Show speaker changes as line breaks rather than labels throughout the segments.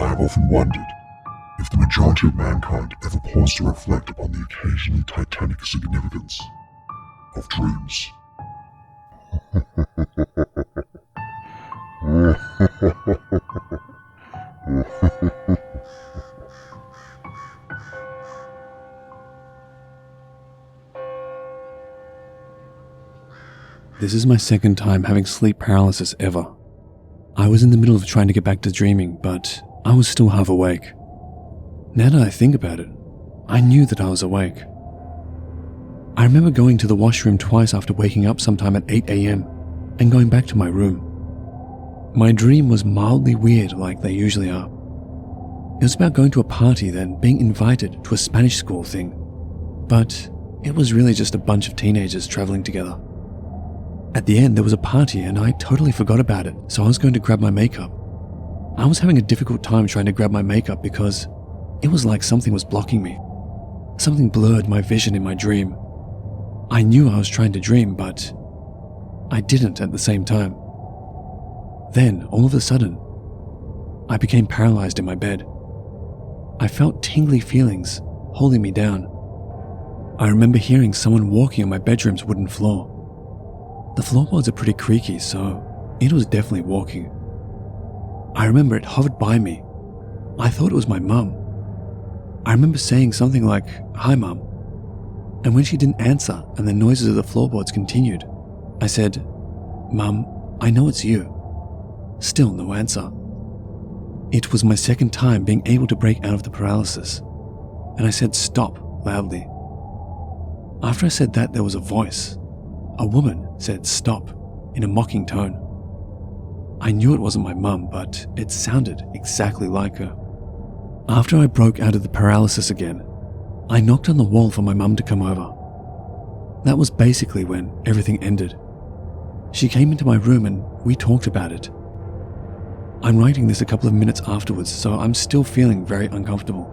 I have often wondered if the majority of mankind ever paused to reflect upon the occasionally titanic significance of dreams.
This is my second time having sleep paralysis ever. I was in the middle of trying to get back to dreaming, but I was still half awake. Now that I think about it, I knew that I was awake. I remember going to the washroom twice after waking up sometime at 8 a.m. and going back to my room. My dream was mildly weird like they usually are. It was about going to a party, then being invited to a Spanish school thing. But it was really just a bunch of teenagers traveling together. At the end, there was a party and I totally forgot about it, so I was going to grab my makeup. I was having a difficult time trying to grab my makeup because it was like something was blocking me. Something blurred my vision in my dream. I knew I was trying to dream, but I didn't at the same time. Then, all of a sudden, I became paralyzed in my bed. I felt tingly feelings holding me down. I remember hearing someone walking on my bedroom's wooden floor. The floorboards are pretty creaky, so it was definitely walking. I remember it hovered by me. I thought it was my mum. I remember saying something like, "Hi, Mum." And when she didn't answer and the noises of the floorboards continued, I said, "Mum, I know it's you." Still no answer. It was my second time being able to break out of the paralysis, and I said "stop" loudly. After I said that, there was a voice. A woman said "stop" in a mocking tone. I knew it wasn't my mum, but it sounded exactly like her. After I broke out of the paralysis again, I knocked on the wall for my mum to come over. That was basically when everything ended. She came into my room and we talked about it. I'm writing this a couple of minutes afterwards, so I'm still feeling very uncomfortable.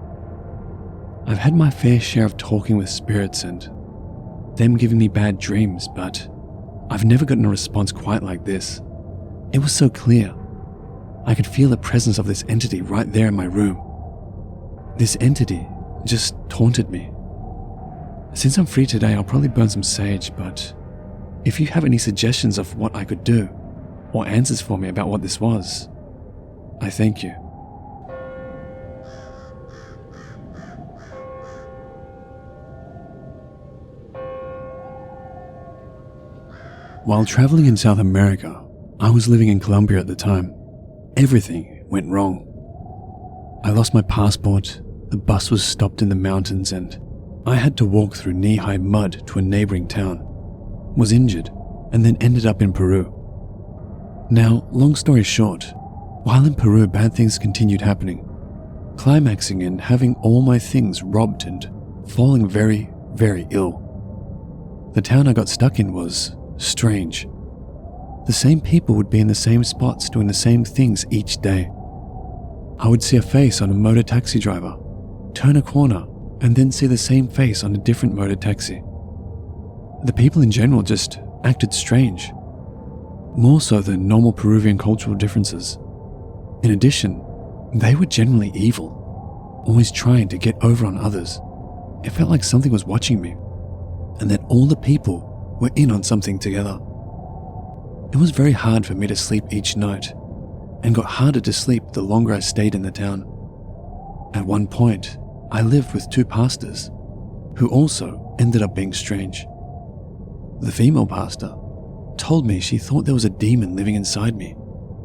I've had my fair share of talking with spirits and them giving me bad dreams, but I've never gotten a response quite like this. It was so clear. I could feel the presence of this entity right there in my room. This entity just taunted me. Since I'm free today, I'll probably burn some sage, but if you have any suggestions of what I could do, or answers for me about what this was, I thank you. While traveling in South America, I was living in Colombia at the time. Everything went wrong. I lost my passport, the bus was stopped in the mountains, and I had to walk through knee-high mud to a neighboring town, was injured, and then ended up in Peru. Now, long story short, while in Peru, bad things continued happening, climaxing in having all my things robbed and falling very, very ill. The town I got stuck in was strange. The same people would be in the same spots doing the same things each day. I would see a face on a motor taxi driver, turn a corner, and then see the same face on a different motor taxi. The people in general just acted strange, more so than normal Peruvian cultural differences. In addition, they were generally evil, always trying to get over on others. It felt like something was watching me, and that all the people were in on something together. It was very hard for me to sleep each night, and got harder to sleep the longer I stayed in the town. At one point, I lived with two pastors, who also ended up being strange. The female pastor told me she thought there was a demon living inside me,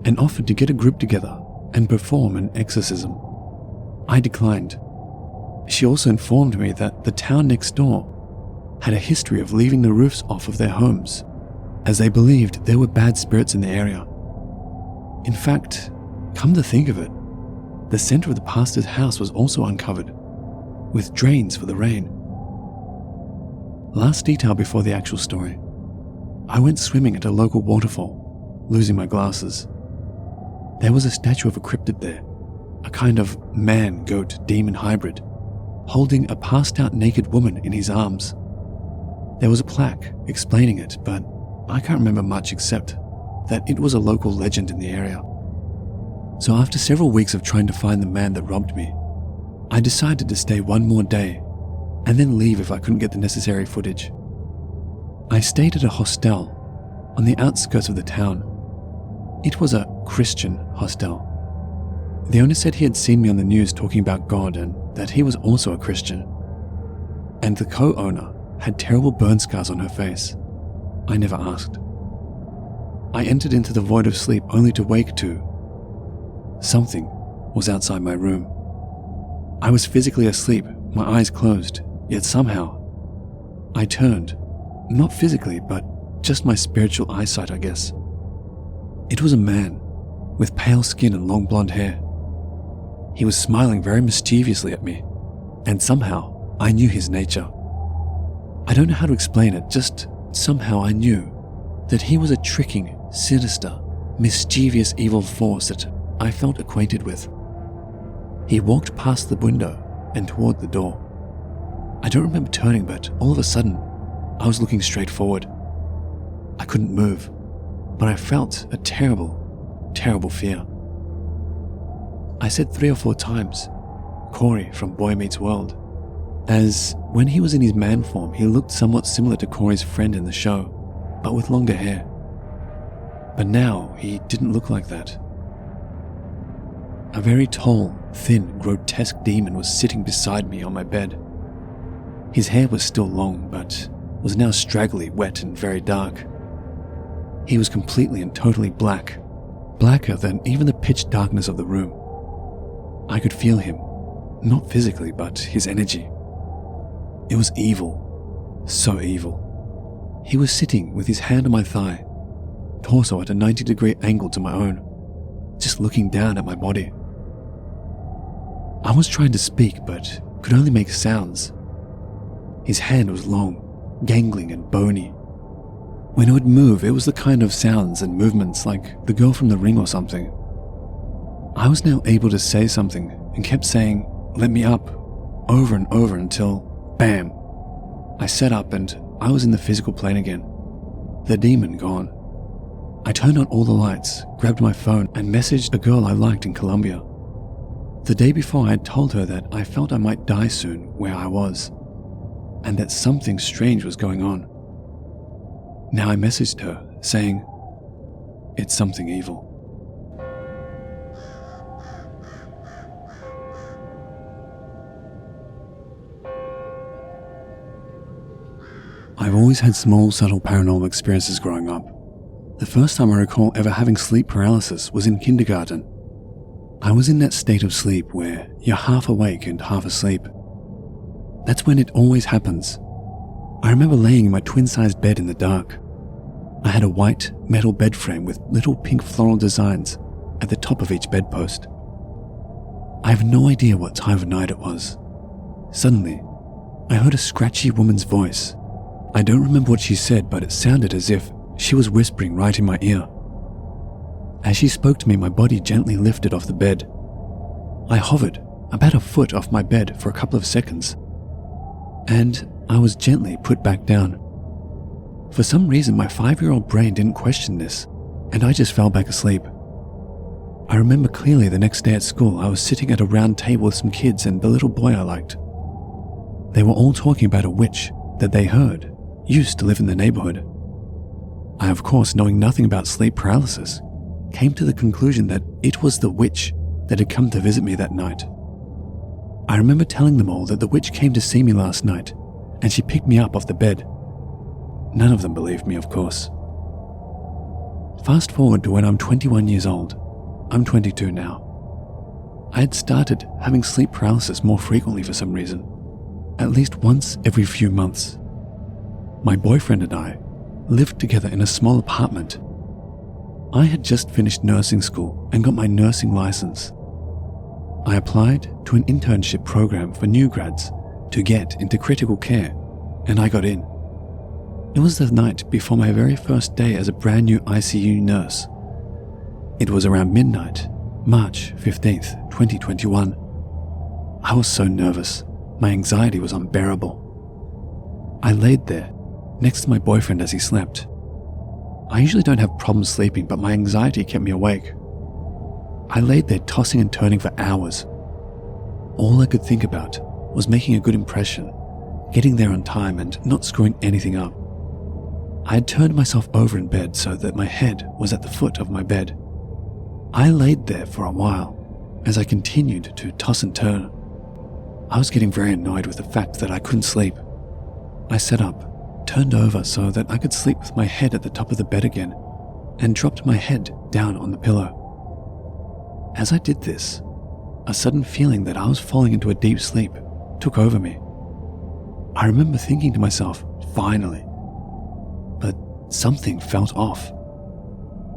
and offered to get a group together and perform an exorcism. I declined. She also informed me that the town next door had a history of leaving the roofs off of their homes, as they believed there were bad spirits in the area. In fact, come to think of it, the center of the pastor's house was also uncovered, with drains for the rain. Last detail before the actual story. I went swimming at a local waterfall, losing my glasses. There was a statue of a cryptid there, a kind of man-goat-demon hybrid, holding a passed-out naked woman in his arms. There was a plaque explaining it, but I can't remember much except that it was a local legend in the area. So after several weeks of trying to find the man that robbed me, I decided to stay one more day and then leave if I couldn't get the necessary footage. I stayed at a hostel on the outskirts of the town. It was a Christian hostel. The owner said he had seen me on the news talking about God and that he was also a Christian. And the co-owner had terrible burn scars on her face. I never asked. I entered into the void of sleep only to wake to something was outside my room. I was physically asleep, my eyes closed, yet somehow I turned, not physically, but just my spiritual eyesight, I guess. It was a man with pale skin and long blonde hair. He was smiling very mischievously at me, and somehow I knew his nature. I don't know how to explain it, just somehow I knew that he was a tricking, sinister, mischievous evil force that I felt acquainted with. He walked past the window and toward the door. I don't remember turning, but all of a sudden, I was looking straight forward. I couldn't move, but I felt a terrible, terrible fear. I said 3 or 4 times, Corey from Boy Meets World, as when he was in his man form, he looked somewhat similar to Corey's friend in the show, but with longer hair. But now he didn't look like that. A very tall, thin, grotesque demon was sitting beside me on my bed. His hair was still long, but was now straggly, wet, and very dark. He was completely and totally black, blacker than even the pitch darkness of the room. I could feel him, not physically, but his energy. It was evil, so evil. He was sitting with his hand on my thigh, torso at a 90-degree angle to my own, just looking down at my body. I was trying to speak, but could only make sounds. His hand was long, gangling, and bony. When it would move, it was the kind of sounds and movements like the girl from The Ring or something. I was now able to say something and kept saying, "Let me up," over and over until, bam, I sat up and I was in the physical plane again. The demon gone. I turned on all the lights, grabbed my phone, and messaged a girl I liked in Colombia. The day before, I had told her that I felt I might die soon where I was, and that something strange was going on. Now I messaged her, saying, "It's something evil." I've always had small, subtle paranormal experiences growing up. The first time I recall ever having sleep paralysis was in kindergarten. I was in that state of sleep where you're half awake and half asleep. That's when it always happens. I remember laying in my twin-sized bed in the dark. I had a white metal bed frame with little pink floral designs at the top of each bedpost. I have no idea what time of night it was. Suddenly, I heard a scratchy woman's voice. I don't remember what she said, but it sounded as if she was whispering right in my ear. As she spoke to me, my body gently lifted off the bed. I hovered about a foot off my bed for a couple of seconds, and I was gently put back down. For some reason, my 5-year-old brain didn't question this, and I just fell back asleep. I remember clearly the next day at school, I was sitting at a round table with some kids and the little boy I liked. They were all talking about a witch that they heard used to live in the neighborhood. I, of course, knowing nothing about sleep paralysis, came to the conclusion that it was the witch that had come to visit me that night. I remember telling them all that the witch came to see me last night, and she picked me up off the bed. None of them believed me, of course. Fast forward to when I'm 21 years old. I'm 22 now. I had started having sleep paralysis more frequently for some reason, at least once every few months. My boyfriend and I lived together in a small apartment. I had just finished nursing school and got my nursing license. I applied to an internship program for new grads to get into critical care, and I got in. It was the night before my very first day as a brand new ICU nurse. It was around midnight, March 15th, 2021. I was so nervous, my anxiety was unbearable. I laid there, next to my boyfriend as he slept. I usually don't have problems sleeping, but my anxiety kept me awake. I laid there tossing and turning for hours. All I could think about was making a good impression, getting there on time and not screwing anything up. I had turned myself over in bed so that my head was at the foot of my bed. I laid there for a while as I continued to toss and turn. I was getting very annoyed with the fact that I couldn't sleep. I sat up, turned over so that I could sleep with my head at the top of the bed again, and dropped my head down on the pillow. As I did this, a sudden feeling that I was falling into a deep sleep took over me. I remember thinking to myself, finally. But something felt off.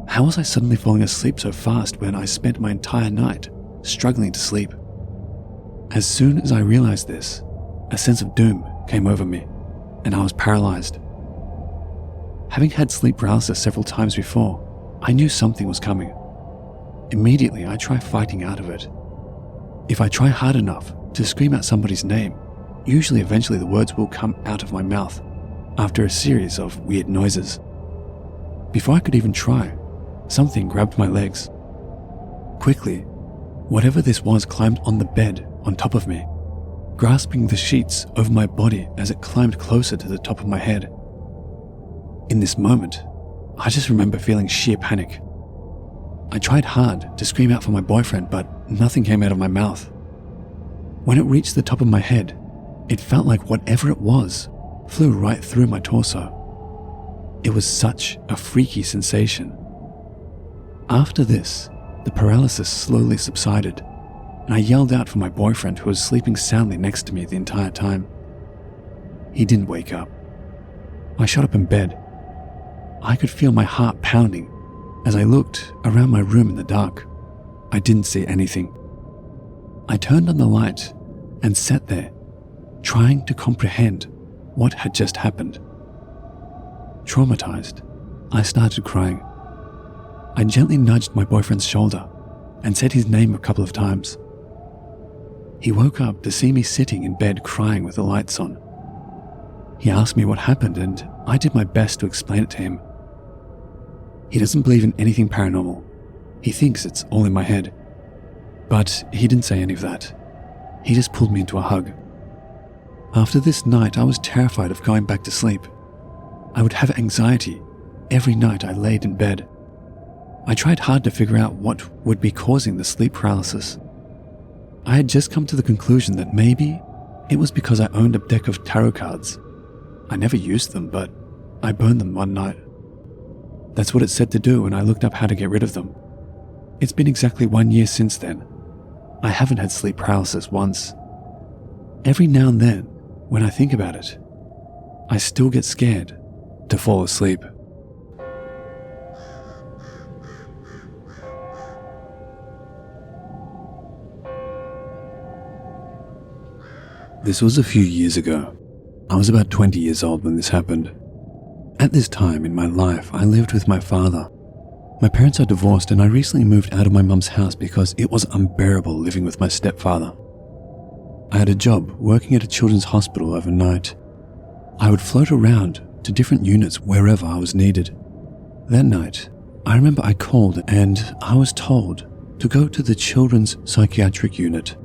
How was I suddenly falling asleep so fast when I spent my entire night struggling to sleep? As soon as I realized this, a sense of doom came over me, and I was paralyzed. Having had sleep paralysis several times before, I knew something was coming. Immediately, I try fighting out of it. If I try hard enough to scream out somebody's name, usually eventually the words will come out of my mouth after a series of weird noises. Before I could even try, something grabbed my legs. Quickly, whatever this was climbed on the bed on top of me, grasping the sheets over my body as it climbed closer to the top of my head. In this moment, I just remember feeling sheer panic. I tried hard to scream out for my boyfriend, but nothing came out of my mouth. When it reached the top of my head, it felt like whatever it was flew right through my torso. It was such a freaky sensation. After this, the paralysis slowly subsided, and I yelled out for my boyfriend who was sleeping soundly next to me the entire time. He didn't wake up. I shot up in bed. I could feel my heart pounding as I looked around my room in the dark. I didn't see anything. I turned on the light and sat there, trying to comprehend what had just happened. Traumatized, I started crying. I gently nudged my boyfriend's shoulder and said his name a couple of times. He woke up to see me sitting in bed crying with the lights on. He asked me what happened, and I did my best to explain it to him. He doesn't believe in anything paranormal. He thinks it's all in my head. But he didn't say any of that. He just pulled me into a hug. After this night, I was terrified of going back to sleep. I would have anxiety every night I laid in bed. I tried hard to figure out what would be causing the sleep paralysis. I had just come to the conclusion that maybe it was because I owned a deck of tarot cards. I never used them, but I burned them one night. That's what it said to do, and I looked up how to get rid of them. It's been exactly 1 year since then. I haven't had sleep paralysis once. Every now and then, when I think about it, I still get scared to fall asleep. This was a few years ago. I was about 20 years old when this happened. At this time in my life, I lived with my father. My parents are divorced, and I recently moved out of my mum's house because it was unbearable living with my stepfather. I had a job working at a children's hospital overnight. I would float around to different units wherever I was needed. That night, I remember I called and I was told to go to the children's psychiatric unit.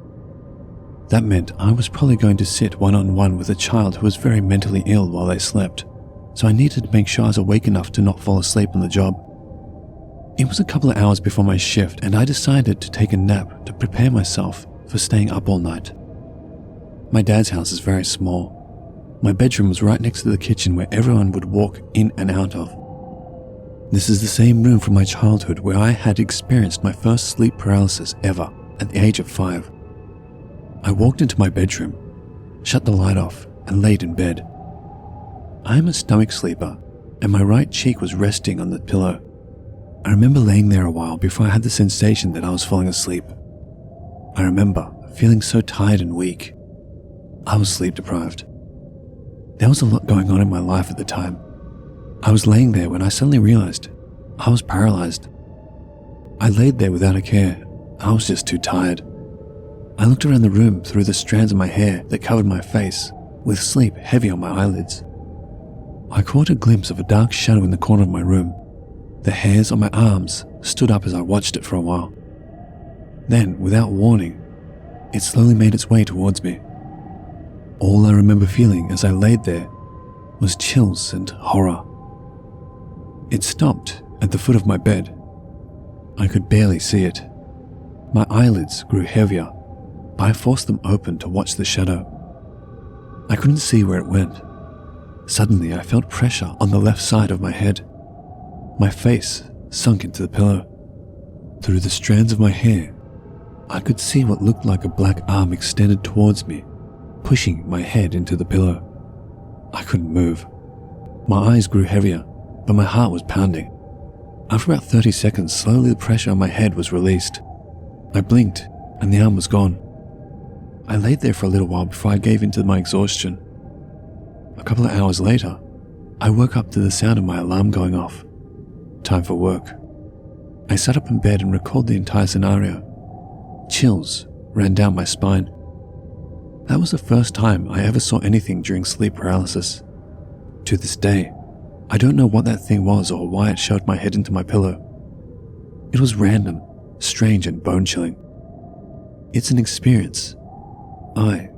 That meant I was probably going to sit one-on-one with a child who was very mentally ill while they slept, so I needed to make sure I was awake enough to not fall asleep on the job. It was a couple of hours before my shift, and I decided to take a nap to prepare myself for staying up all night. My dad's house is very small. My bedroom was right next to the kitchen where everyone would walk in and out of. This is the same room from my childhood where I had experienced my first sleep paralysis ever at the age of 5. I walked into my bedroom, shut the light off, and laid in bed. I am a stomach sleeper, and my right cheek was resting on the pillow. I remember laying there a while before I had the sensation that I was falling asleep. I remember feeling so tired and weak. I was sleep deprived. There was a lot going on in my life at the time. I was laying there when I suddenly realized I was paralyzed. I laid there without a care. I was just too tired. I looked around the room through the strands of my hair that covered my face, with sleep heavy on my eyelids. I caught a glimpse of a dark shadow in the corner of my room. The hairs on my arms stood up as I watched it for a while. Then, without warning, it slowly made its way towards me. All I remember feeling as I laid there was chills and horror. It stopped at the foot of my bed. I could barely see it. My eyelids grew heavier, but I forced them open to watch the shadow. I couldn't see where it went. Suddenly, I felt pressure on the left side of my head. My face sunk into the pillow. Through the strands of my hair, I could see what looked like a black arm extended towards me, pushing my head into the pillow. I couldn't move. My eyes grew heavier, but my heart was pounding. After about 30 seconds, slowly the pressure on my head was released. I blinked, and the arm was gone. I laid there for a little while before I gave in to my exhaustion. A couple of hours later, I woke up to the sound of my alarm going off. Time for work. I sat up in bed and recalled the entire scenario. Chills ran down my spine. That was the first time I ever saw anything during sleep paralysis. To this day, I don't know what that thing was or why it shoved my head into my pillow. It was random, strange and bone-chilling. It's an experience I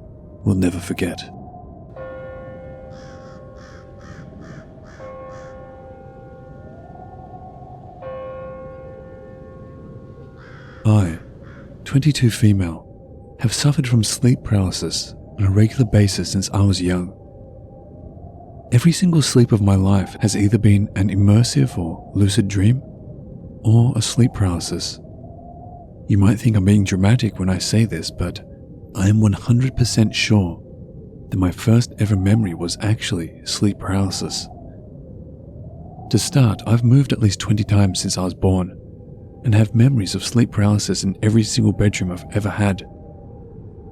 will never forget. I, 22 female, have suffered from sleep paralysis on a regular basis since I was young. Every single sleep of my life has either been an immersive or lucid dream, or a sleep paralysis. You might think I'm being dramatic when I say this, but I am 100% sure that my first ever memory was actually sleep paralysis. To start, I've moved at least 20 times since I was born, and have memories of sleep paralysis in every single bedroom I've ever had.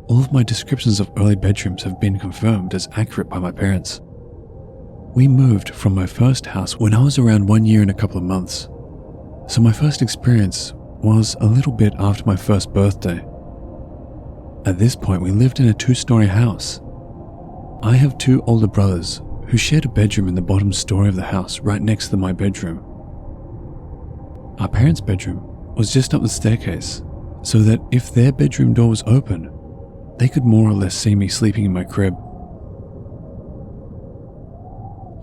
All of my descriptions of early bedrooms have been confirmed as accurate by my parents. We moved from my first house when I was around 1 year and a couple of months, so my first experience was a little bit after my first birthday. At this point, we lived in a 2-story house. I have 2 older brothers who shared a bedroom in the bottom story of the house right next to my bedroom. Our parents' bedroom was just up the staircase, so that if their bedroom door was open, they could more or less see me sleeping in my crib.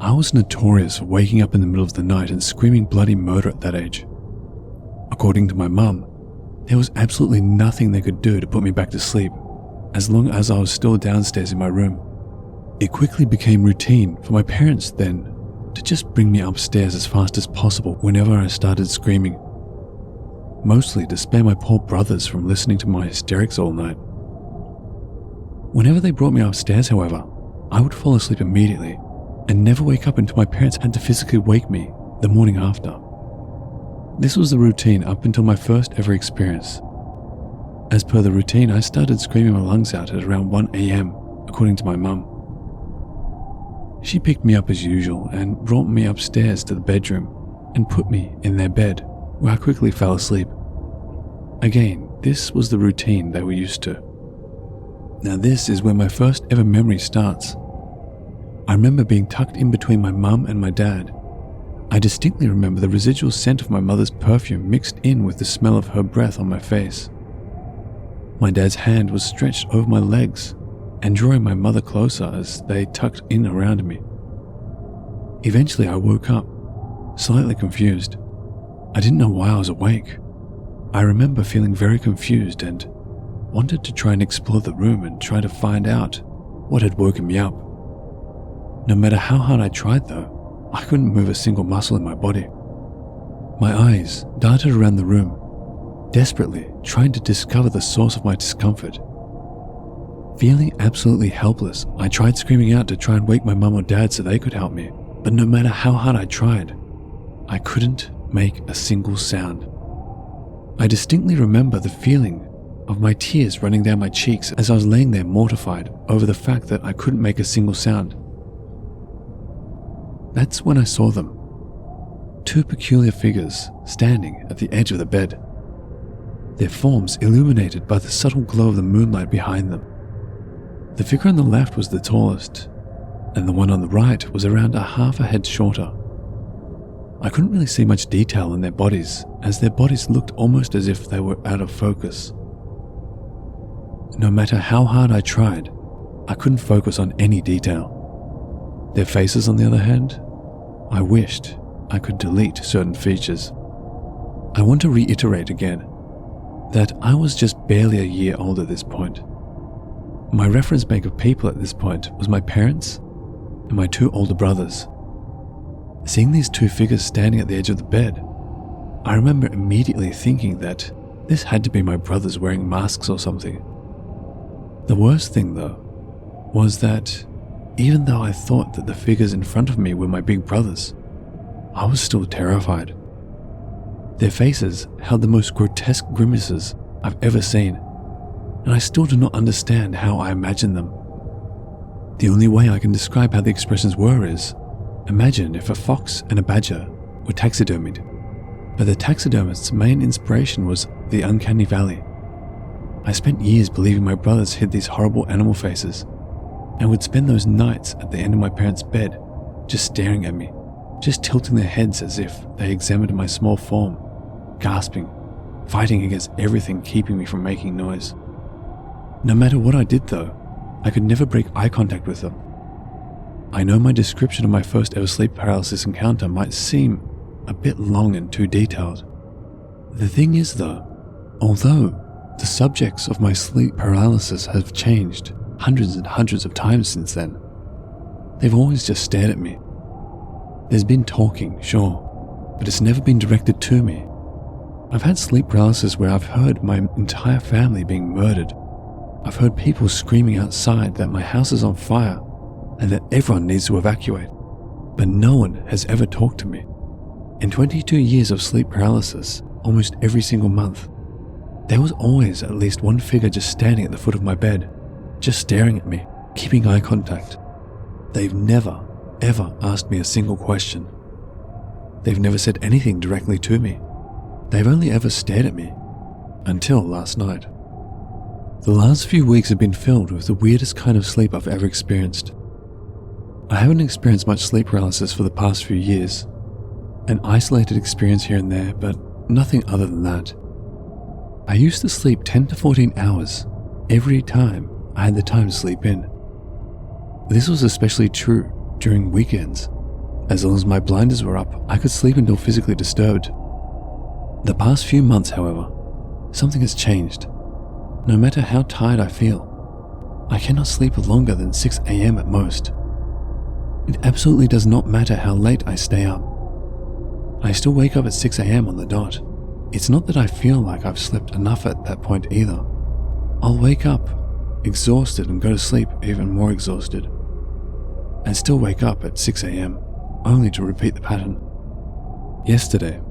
I was notorious for waking up in the middle of the night and screaming bloody murder at that age. According to my mum, there was absolutely nothing they could do to put me back to sleep, as long as I was still downstairs in my room. It quickly became routine for my parents then to just bring me upstairs as fast as possible whenever I started screaming, mostly to spare my poor brothers from listening to my hysterics all night. Whenever they brought me upstairs, however, I would fall asleep immediately and never wake up until my parents had to physically wake me the morning after. This was the routine up until my first ever experience. As per the routine, I started screaming my lungs out at around 1 a.m, according to my mum. She picked me up as usual and brought me upstairs to the bedroom and put me in their bed, where I quickly fell asleep. Again, this was the routine they were used to. Now this is where my first ever memory starts. I remember being tucked in between my mum and my dad. I distinctly remember the residual scent of my mother's perfume mixed in with the smell of her breath on my face. My dad's hand was stretched over my legs and drawing my mother closer as they tucked in around me. Eventually I woke up, slightly confused. I didn't know why I was awake. I remember feeling very confused and wanted to try and explore the room and try to find out what had woken me up. No matter how hard I tried though, I couldn't move a single muscle in my body. My eyes darted around the room, desperately trying to discover the source of my discomfort. Feeling absolutely helpless, I tried screaming out to try and wake my mum or dad so they could help me, but no matter how hard I tried, I couldn't make a single sound. I distinctly remember the feeling of my tears running down my cheeks as I was laying there mortified over the fact that I couldn't make a single sound. That's when I saw them. 2 peculiar figures standing at the edge of the bed, their forms illuminated by the subtle glow of the moonlight behind them. The figure on the left was the tallest, and the one on the right was around a half a head shorter. I couldn't really see much detail in their bodies, as their bodies looked almost as if they were out of focus. no matter how hard I tried, I couldn't focus on any detail. Their faces, on the other hand, I wished I could delete certain features. I want to reiterate again that I was just barely a year old at this point. My reference bank of people at this point was my parents and my 2 older brothers. Seeing these 2 figures standing at the edge of the bed, I remember immediately thinking that this had to be my brothers wearing masks or something. The worst thing, though, was that even though I thought that the figures in front of me were my big brothers, I was still terrified. Their faces held the most grotesque grimaces I've ever seen, and I still do not understand how I imagined them. The only way I can describe how the expressions were is, imagine if a fox and a badger were taxidermied, but the taxidermist's main inspiration was the uncanny valley. I spent years believing my brothers hid these horrible animal faces, and would spend those nights at the end of my parents' bed just staring at me, just tilting their heads as if they examined my small form, gasping, fighting against everything keeping me from making noise. No matter what I did though, I could never break eye contact with them. I know my description of my first ever sleep paralysis encounter might seem a bit long and too detailed. The thing is though, although the subjects of my sleep paralysis have changed hundreds and hundreds of times since then, they've always just stared at me. There's been talking, sure, but it's never been directed to me. I've had sleep paralysis where I've heard my entire family being murdered. I've heard people screaming outside that my house is on fire and that everyone needs to evacuate, but no one has ever talked to me. In 22 years of sleep paralysis, almost every single month, there was always at least one figure just standing at the foot of my bed, just staring at me, keeping eye contact. They've never, ever asked me a single question. They've never said anything directly to me. They've only ever stared at me, until last night. The last few weeks have been filled with the weirdest kind of sleep I've ever experienced. I haven't experienced much sleep paralysis for the past few years. An isolated experience here and there, but nothing other than that. I used to sleep 10 to 14 hours every time I had the time to sleep in. This was especially true during weekends. As long as my blinders were up, I could sleep until physically disturbed. The past few months, however, something has changed. No matter how tired I feel, I cannot sleep longer than 6 a.m. at most. It absolutely does not matter how late I stay up. I still wake up at 6 a.m. on the dot. It's not that I feel like I've slept enough at that point either. I'll wake up exhausted and go to sleep even more exhausted, and still wake up at 6 a.m. only to repeat the pattern. Yesterday,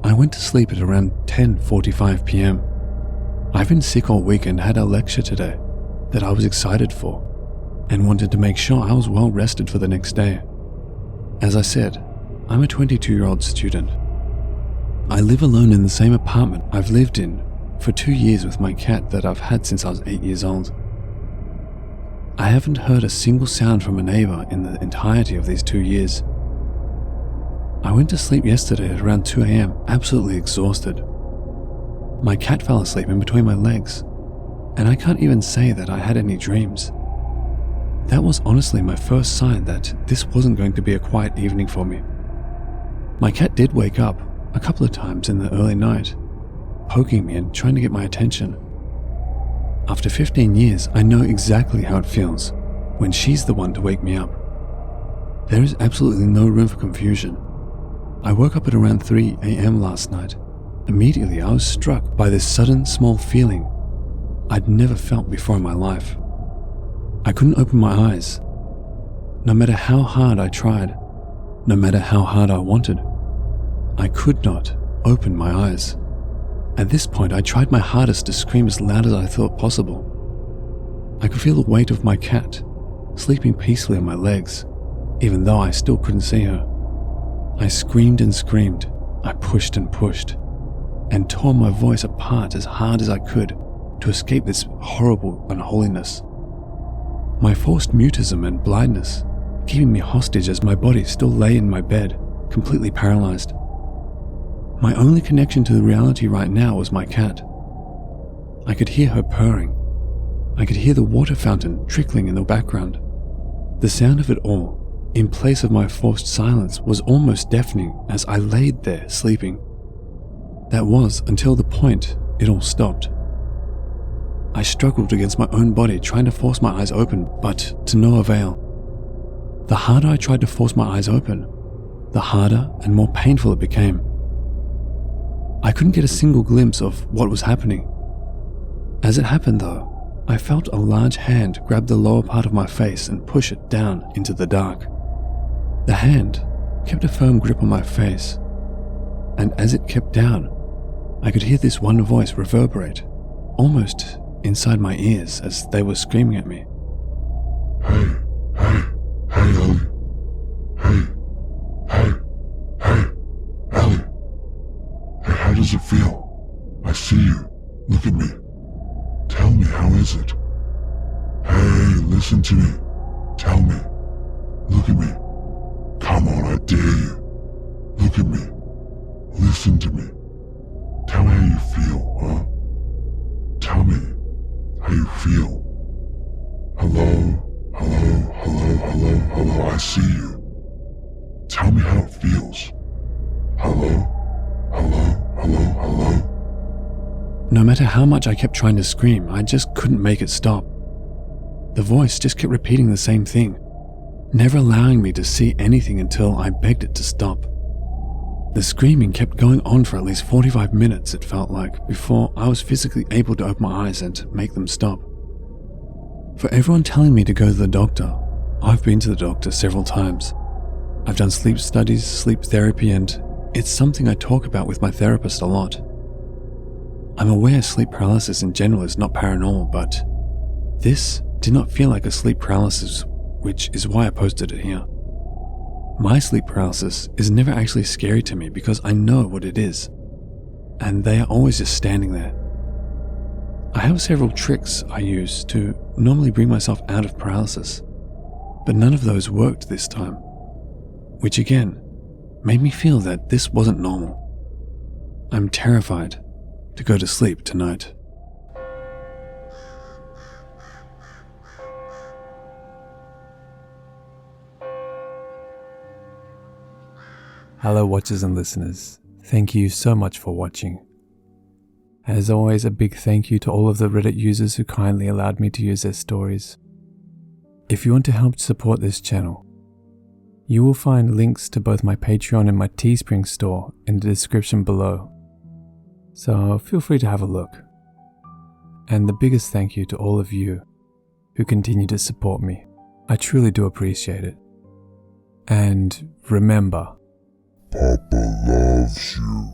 I went to sleep at around 10:45 p.m. I've been sick all week and had a lecture today that I was excited for and wanted to make sure I was well rested for the next day. As I said, I'm a 22-year-old student. I live alone in the same apartment I've lived in for 2 years with my cat that I've had since I was 8 years old. I haven't heard a single sound from a neighbor in the entirety of these 2 years. I went to sleep yesterday at around 2 a.m. absolutely exhausted. My cat fell asleep in between my legs, and I can't even say that I had any dreams. That was honestly my first sign that this wasn't going to be a quiet evening for me. My cat did wake up a couple of times in the early night, poking me and trying to get my attention. After 15 years, I know exactly how it feels when she's the one to wake me up. There is absolutely no room for confusion. I woke up at around 3 a.m. last night. Immediately, I was struck by this sudden small feeling I'd never felt before in my life. I couldn't open my eyes. No matter how hard I tried, no matter how hard I wanted, I could not open my eyes. At this point, I tried my hardest to scream as loud as I thought possible. I could feel the weight of my cat sleeping peacefully on my legs, even though I still couldn't see her. I screamed and screamed. I pushed and pushed, and tore my voice apart as hard as I could to escape this horrible unholiness. My forced mutism and blindness keeping me hostage as my body still lay in my bed, completely paralyzed. My only connection to the reality right now was my cat. I could hear her purring. I could hear the water fountain trickling in the background. The sound of it all, in place of my forced silence, was almost deafening as I laid there sleeping. That was until the point it all stopped. I struggled against my own body, trying to force my eyes open, but to no avail. The harder I tried to force my eyes open, the harder and more painful it became. I couldn't get a single glimpse of what was happening. As it happened though, I felt a large hand grab the lower part of my face and push it down into the dark. The hand kept a firm grip on my face, and as it kept down, I could hear this one voice reverberate, almost inside my ears as they were screaming at me.
Hey, Ellie. Hey, Ellie. Hey, how does it feel? I see you. Look at me. Tell me, how is it? Hey, listen to me. Tell me. Look at me. Come on, I dare you. Look at me. Listen to me. Tell me how you feel, huh? Tell me how you feel. Hello, I see you. Tell me how it feels. Hello.
No matter how much I kept trying to scream, I just couldn't make it stop. The voice just kept repeating the same thing, never allowing me to see anything until I begged it to stop. The screaming kept going on for at least 45 minutes, it felt like, before I was physically able to open my eyes and make them stop. For everyone telling me to go to the doctor, I've been to the doctor several times. I've done sleep studies, sleep therapy, and it's something I talk about with my therapist a lot. I'm aware sleep paralysis in general is not paranormal, but this did not feel like a sleep paralysis, which is why I posted it here. My sleep paralysis is never actually scary to me because I know what it is, and they are always just standing there. I have several tricks I use to normally bring myself out of paralysis, but none of those worked this time, which again made me feel that this wasn't normal. I'm terrified to go to sleep tonight. Hello watchers and listeners, thank you so much for watching. As always, a big thank you to all of the Reddit users who kindly allowed me to use their stories. If you want to help support this channel, you will find links to both my Patreon and my Teespring store in the description below, so feel free to have a look. And the biggest thank you to all of you who continue to support me. I truly do appreciate it. And remember,
Papa loves you.